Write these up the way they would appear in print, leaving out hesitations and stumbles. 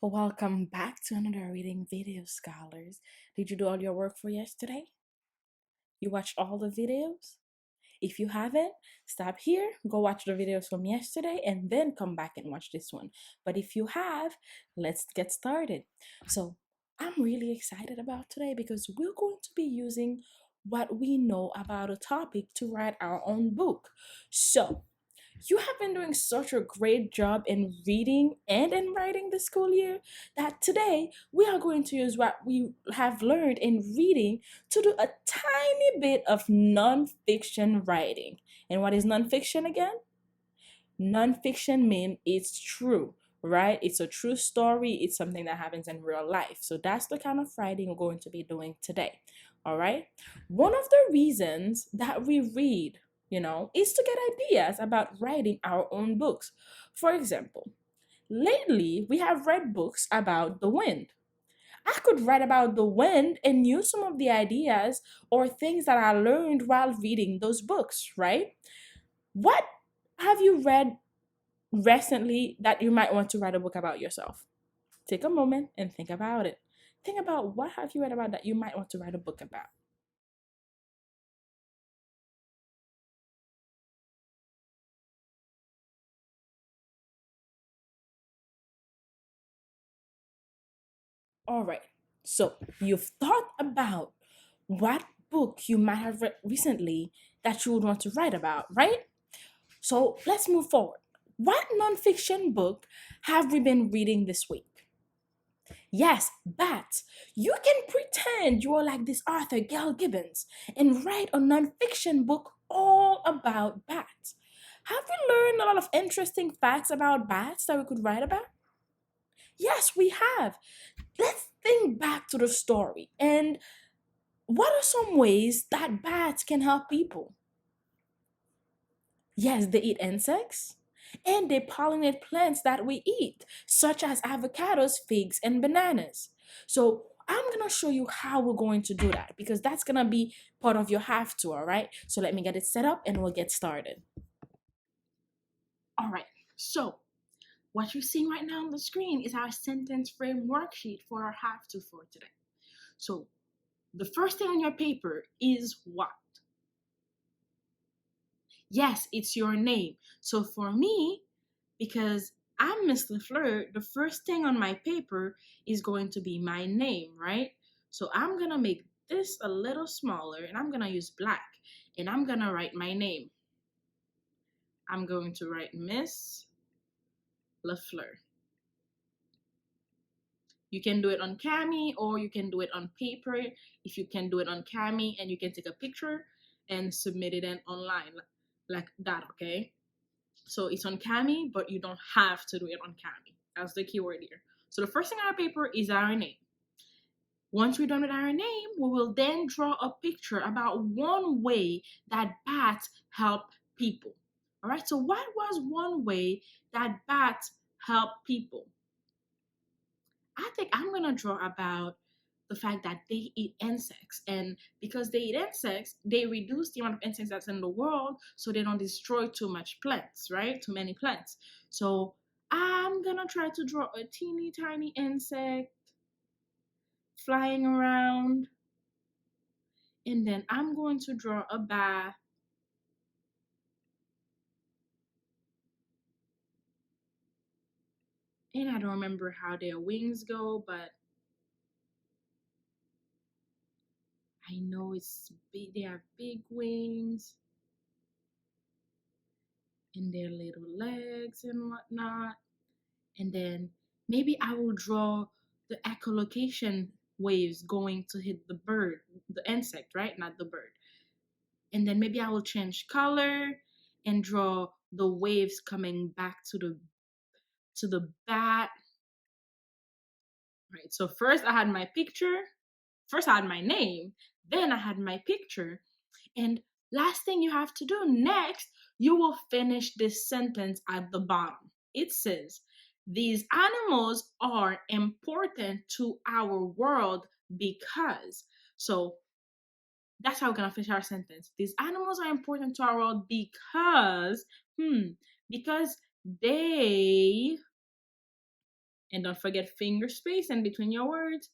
Welcome back to another reading video, scholars. Did you do all your work for yesterday? You watched all the videos? If you haven't, stop here, go watch the videos from yesterday, and then come back and watch this one. But if you have, let's get started. So, I'm really excited about today because we're going to be using what we know about a topic to write our own book. So, you have been doing such a great job in reading and in writing this school year that today we are going to use what we have learned in reading to do a tiny bit of nonfiction writing. And what is nonfiction again? Nonfiction means it's true, right? It's a true story. It's something that happens in real life. So that's the kind of writing we're going to be doing today. All right. One of the reasons that we read, is to get ideas about writing our own books. For example, lately we have read books about the wind. I could write about the wind and use some of the ideas or things that I learned while reading those books, right? What have you read recently that you might want to write a book about yourself? Take a moment and think about it. Think about what have you read about that you might want to write a book about. All right. So you've thought about what book you might have read recently that you would want to write about, right? So let's move forward. What nonfiction book have we been reading this week? Yes, bats. You can pretend you are like this author, Gail Gibbons, and write a nonfiction book all about bats. Have we learned a lot of interesting facts about bats that we could write about? Yes, we have. Let's think back to the story and what are some ways that bats can help people? Yes, they eat insects and they pollinate plants that we eat, such as avocados, figs, and bananas. So, I'm gonna show you how we're going to do that because that's gonna be part of your have to, all right? So, let me get it set up and we'll get started. All right, so what you're seeing right now on the screen is our sentence frame worksheet for our have to for today. So, the first thing on your paper is what? Yes, it's your name. So for me, because I'm Miss LaFleur, the first thing on my paper is going to be my name, right? So I'm gonna make this a little smaller and I'm gonna use black and I'm gonna write my name. I'm going to write Miss LaFleur. You can do it on Cami or you can do it on paper. If you can do it on Cami and you can take a picture and submit it in online like that, okay? So it's on Cami, but you don't have to do it on Cami. That's the keyword here. So the first thing on our paper is our name. Once we're done with our name, we will then draw a picture about one way that bats help people. All right, so what was one way that bats help people? I think I'm going to draw about the fact that they eat insects. And because they eat insects, they reduce the amount of insects that's in the world so they don't destroy too much plants, right? Too many plants. So I'm going to try to draw a teeny tiny insect flying around. And then I'm going to draw a bat. And I don't remember how their wings go, but I know it's big. They have big wings and their little legs and whatnot. And then maybe I will draw the echolocation waves going to hit the bird, the insect, right? Not the bird. And then maybe I will change color and draw the waves coming back to the bat. Right. So first I had my picture, first I had my name, then I had my picture. And last thing you have to do next, you will finish this sentence at the bottom. It says, these animals are important to our world because. So that's how we're going to finish our sentence. These animals are important to our world because Because they, and don't forget finger space in between your words,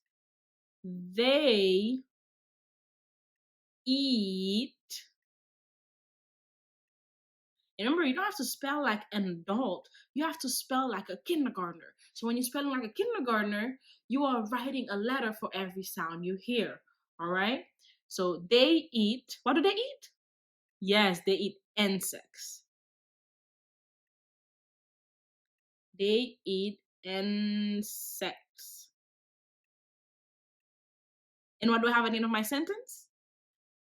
they eat. And remember, you don't have to spell like an adult. You have to spell like a kindergartner. So when you're spelling like a kindergartner, you are writing a letter for every sound you hear. All right? So they eat. What do they eat? Yes, they eat insects. They eat insects. And what do I have at the end of my sentence?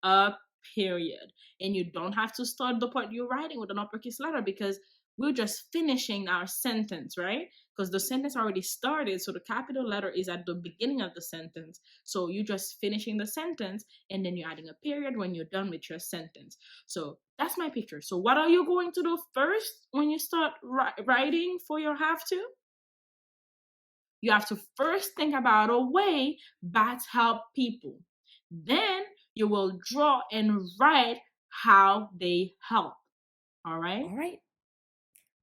A period. And you don't have to start the part you're writing with an uppercase letter because we're just finishing our sentence, right? Because the sentence already started, so the capital letter is at the beginning of the sentence. So you're just finishing the sentence and then you're adding a period when you're done with your sentence. So that's my picture. So what are you going to do first when you start writing for your have to? You have to first think about a way bats help people. Then you will draw and write how they help. All right? All right.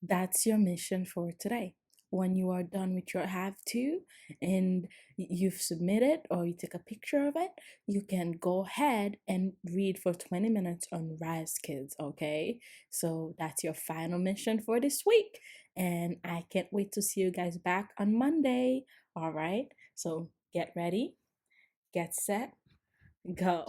That's your mission for today. When you are done with your have to and you've submitted or you take a picture of it, you can go ahead and read for 20 minutes on RazKids, okay? So that's your final mission for this week. And I can't wait to see you guys back on Monday. All right? So get ready, get set, go.